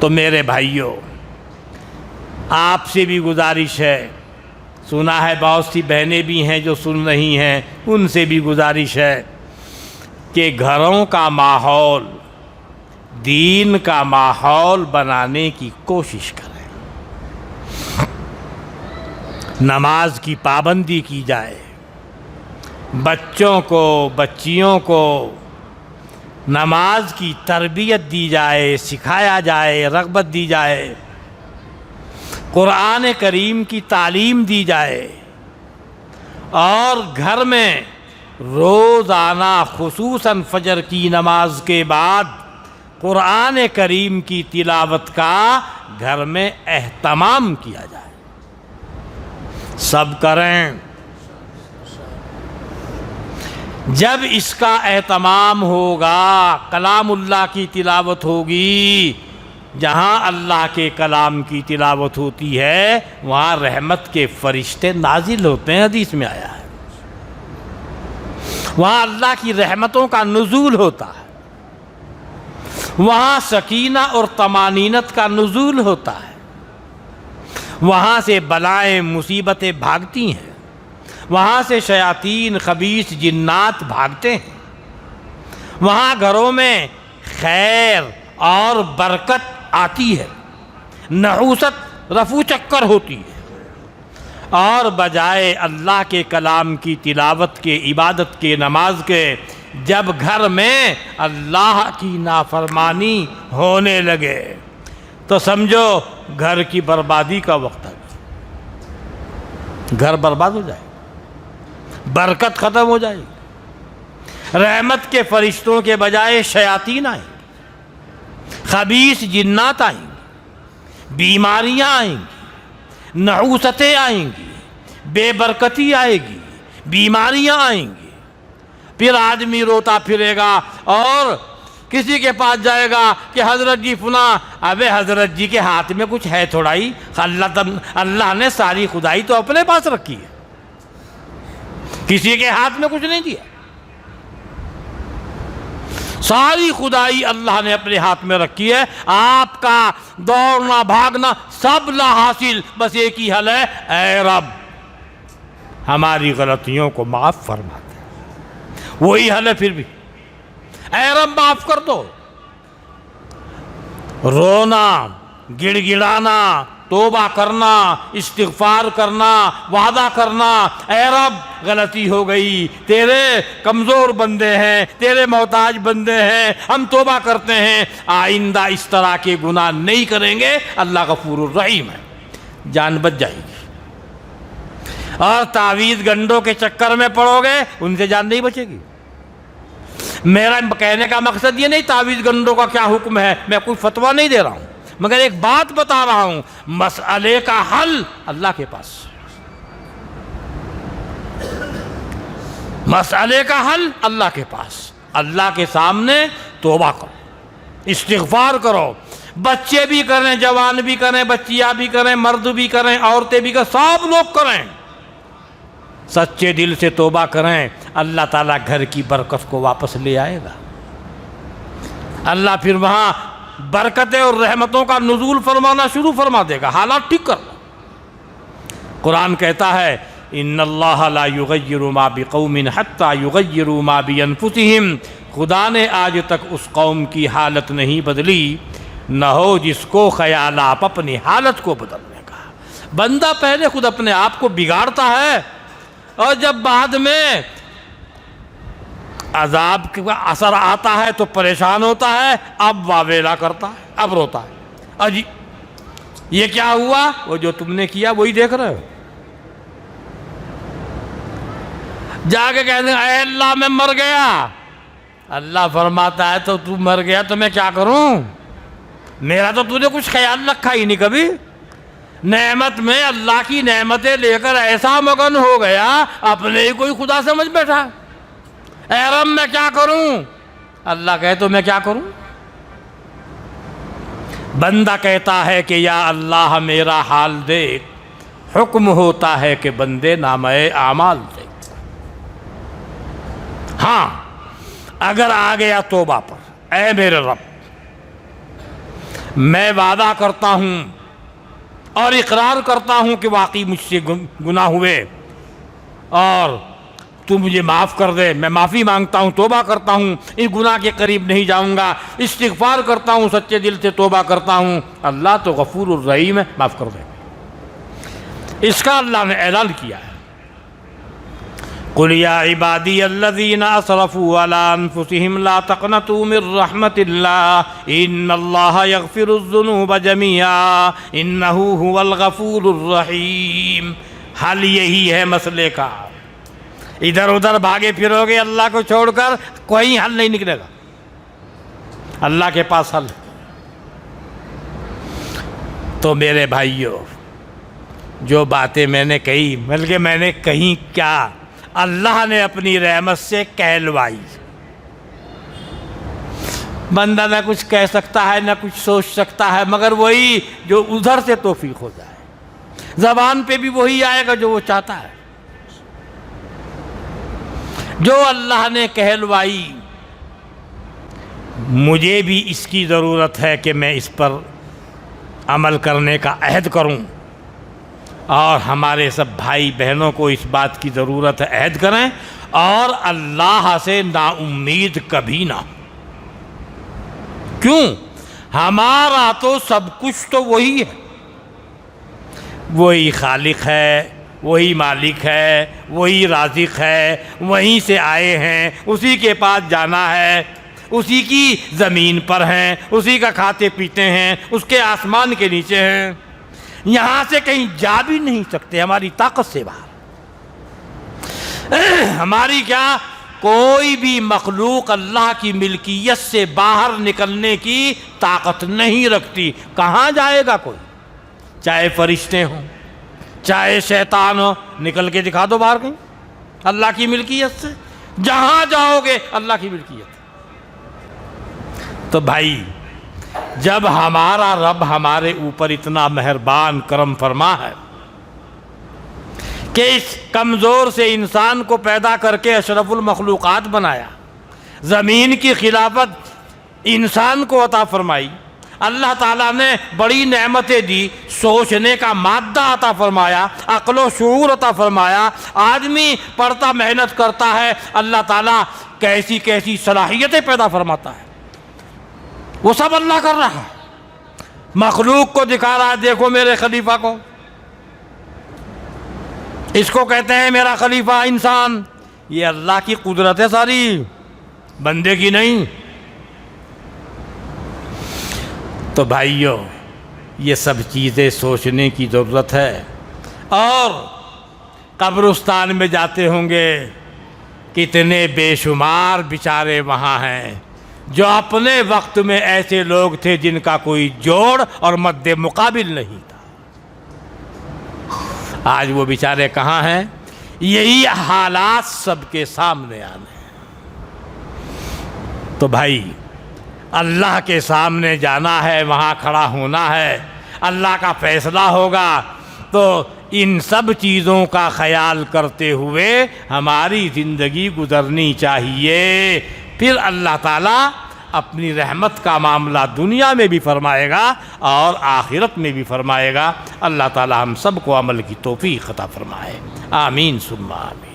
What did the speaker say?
تو میرے بھائیوں، آپ سے بھی گزارش ہے، سنا ہے بہت سی بہنیں بھی ہیں جو سن رہی ہیں، ان سے بھی گزارش ہے کہ گھروں کا ماحول دین کا ماحول بنانے کی کوشش کریں۔ نماز کی پابندی کی جائے، بچوں کو بچیوں کو نماز کی تربیت دی جائے، سکھایا جائے، رغبت دی جائے، قرآن کریم کی تعلیم دی جائے، اور گھر میں روزانہ خصوصاً فجر کی نماز کے بعد قرآن کریم کی تلاوت کا گھر میں اہتمام کیا جائے۔ سب کریں۔ جب اس کا اہتمام ہوگا، کلام اللہ کی تلاوت ہوگی، جہاں اللہ کے کلام کی تلاوت ہوتی ہے وہاں رحمت کے فرشتے نازل ہوتے ہیں، حدیث میں آیا ہے۔ وہاں اللہ کی رحمتوں کا نزول ہوتا ہے، وہاں سکینہ اور طمانینت کا نزول ہوتا ہے، وہاں سے بلائیں مصیبتیں بھاگتی ہیں، وہاں سے شیاطین خبیث جنات بھاگتے ہیں، وہاں گھروں میں خیر اور برکت آتی ہے، نحوست رفو چکر ہوتی ہے، اور بجائے اللہ کے کلام کی تلاوت کے، عبادت کے، نماز کے، جب گھر میں اللہ کی نافرمانی ہونے لگے تو سمجھو گھر کی بربادی کا وقت ہے، گھر برباد ہو جائے، برکت ختم ہو جائے گی، رحمت کے فرشتوں کے بجائے شیاطین آئیں گے، خبیث جنات آئیں گے، بیماریاں آئیں گی، نحوستیں آئیں گی، بے برکتی آئے گی، بیماریاں آئیں گی، پھر آدمی روتا پھرے گا اور کسی کے پاس جائے گا کہ حضرت جی فلاں، ابے حضرت جی کے ہاتھ میں کچھ ہے تھوڑا ہی، اللہ نے ساری خدائی تو اپنے پاس رکھی ہے، کسی کے ہاتھ میں کچھ نہیں دیا، ساری خدائی اللہ نے اپنے ہاتھ میں رکھی ہے، آپ کا دوڑنا بھاگنا سب لا حاصل، بس ایک ہی حل ہے، اے رب ہماری غلطیوں کو معاف فرما دے، وہی حل ہے۔ پھر بھی اے رب معاف کر دو، رونا، گڑ گڑانا، توبہ کرنا، استغفار کرنا، وعدہ کرنا، اے رب غلطی ہو گئی، تیرے کمزور بندے ہیں، تیرے محتاج بندے ہیں، ہم توبہ کرتے ہیں، آئندہ اس طرح کے گناہ نہیں کریں گے، اللہ غفور الرحیم ہے، جان بچ جائے گی۔ اور تعویذ گنڈوں کے چکر میں پڑو گے، ان سے جان نہیں بچے گی۔ میرا کہنے کا مقصد یہ نہیں تعویذ گنڈوں کا کیا حکم ہے، میں کوئی فتویٰ نہیں دے رہا ہوں، مگر ایک بات بتا رہا ہوں، مسئلے کا حل اللہ کے پاس، مسئلے کا حل اللہ کے پاس، اللہ کے سامنے توبہ کرو، استغفار کرو، بچے بھی کریں، جوان بھی کریں، بچیاں بھی کریں، مرد بھی کریں، عورتیں بھی کریں، سب لوگ کریں، سچے دل سے توبہ کریں، اللہ تعالیٰ گھر کی برکت کو واپس لے آئے گا، اللہ پھر وہاں برکتیں اور رحمتوں کا نزول فرمانا شروع فرما دے گا، حالات ٹھیک کر لو۔ قرآن کہتا ہے ان اللہ لا یغیر ما بقوم حتی یغیروا ما بانفسہم، خدا نے آج تک اس قوم کی حالت نہیں بدلی، نہ ہو جس کو خیال آپ اپنی حالت کو بدلنے کا۔ بندہ پہلے خود اپنے آپ کو بگاڑتا ہے، اور جب بعد میں عذاب کا اثر آتا ہے تو پریشان ہوتا ہے، اب واویلا کرتا ہے، اب روتا ہے، اجی یہ کیا ہوا؟ وہ جو تم نے کیا وہی دیکھ رہے ہو، جا کے کہتے ہیں اے اللہ میں مر گیا، اللہ فرماتا ہے تو تو مر گیا تو میں کیا کروں، میرا تو تو نے کچھ خیال رکھا ہی نہیں کبھی، نعمت میں اللہ کی نعمتیں لے کر ایسا مگن ہو گیا، اپنے ہی کوئی خدا سمجھ بیٹھا، اے رب میں کیا کروں، اللہ کہے تو میں کیا کروں، بندہ کہتا ہے کہ یا اللہ میرا حال دیکھ، حکم ہوتا ہے کہ بندے نامہ اعمال دیکھ۔ ہاں اگر آ گیا توبہ پر، اے میرے رب میں وعدہ کرتا ہوں اور اقرار کرتا ہوں کہ واقعی مجھ سے گناہ ہوئے اور تو مجھے معاف کر دے. میں معافی مانگتا ہوں, توبہ کرتا ہوں, اس گناہ کے قریب نہیں جاؤں گا, استغفار کرتا ہوں, سچے دل سے توبہ کرتا ہوں. اللہ تو غفور الرحیم ہے, معاف کر دے. اس کا اللہ نے اعلان کیا ہے. قل یا عبادی الذین اسرفوا علی انفسہم لا تقنطوا من رحمت اللہ ان اللہ یغفر الذنوب جميعا انہ هو الغفور الرحیم. حل یہی ہے مسئلے کا. ادھر ادھر بھاگے پھرو گے اللہ کو چھوڑ کر, کوئی حل نہیں نکلے گا. اللہ کے پاس حل. تو میرے بھائیوں, جو باتیں میں نے کہی, بلکہ میں نے کہیں کیا, اللہ نے اپنی رحمت سے کہلوائی. بندہ نہ کچھ کہہ سکتا ہے, نہ کچھ سوچ سکتا ہے, مگر وہی جو ادھر سے توفیق ہو جائے. زبان پہ بھی وہی آئے گا جو وہ چاہتا ہے. جو اللہ نے کہلوائی, مجھے بھی اس کی ضرورت ہے کہ میں اس پر عمل کرنے کا عہد کروں, اور ہمارے سب بھائی بہنوں کو اس بات کی ضرورت ہے عہد کریں, اور اللہ سے نا امید کبھی نہ. کیوں؟ ہمارا تو سب کچھ تو وہی ہے. وہی خالق ہے, وہی مالک ہے, وہی رازق ہے, وہیں سے آئے ہیں, اسی کے پاس جانا ہے, اسی کی زمین پر ہیں, اسی کا کھاتے پیتے ہیں, اس کے آسمان کے نیچے ہیں. یہاں سے کہیں جا بھی نہیں سکتے, ہماری طاقت سے باہر. ہماری کیا کوئی بھی مخلوق اللہ کی ملکیت سے باہر نکلنے کی طاقت نہیں رکھتی. کہاں جائے گا کوئی؟ چاہے فرشتے ہوں, چاہے شیطان ہو, نکل کے دکھا دو باہر کہیں اللہ کی ملکیت سے. جہاں جاؤ گے اللہ کی ملکیت. تو بھائی, جب ہمارا رب ہمارے اوپر اتنا مہربان کرم فرما ہے کہ اس کمزور سے انسان کو پیدا کر کے اشرف المخلوقات بنایا, زمین کی خلافت انسان کو عطا فرمائی, اللہ تعالیٰ نے بڑی نعمتیں دی, سوچنے کا مادہ عطا فرمایا, عقل و شعور عطا فرمایا, آدمی پڑھتا محنت کرتا ہے, اللہ تعالیٰ کیسی کیسی صلاحیتیں پیدا فرماتا ہے, وہ سب اللہ کر رہا ہے. مخلوق کو دکھا رہا ہے, دیکھو میرے خلیفہ کو, اس کو کہتے ہیں میرا خلیفہ انسان. یہ اللہ کی قدرت ہے ساری, بندے کی نہیں. تو بھائیوں, یہ سب چیزیں سوچنے کی ضرورت ہے. اور قبرستان میں جاتے ہوں گے, کتنے بے شمار بیچارے وہاں ہیں جو اپنے وقت میں ایسے لوگ تھے جن کا کوئی جوڑ اور مد مقابل نہیں تھا. آج وہ بیچارے کہاں ہیں؟ یہی حالات سب کے سامنے آنے ہیں. تو بھائی, اللہ کے سامنے جانا ہے, وہاں کھڑا ہونا ہے, اللہ کا فیصلہ ہوگا. تو ان سب چیزوں کا خیال کرتے ہوئے ہماری زندگی گزرنی چاہیے. پھر اللہ تعالیٰ اپنی رحمت کا معاملہ دنیا میں بھی فرمائے گا اور آخرت میں بھی فرمائے گا. اللہ تعالیٰ ہم سب کو عمل کی توفیق عطا فرمائے. آمین ثم آمین.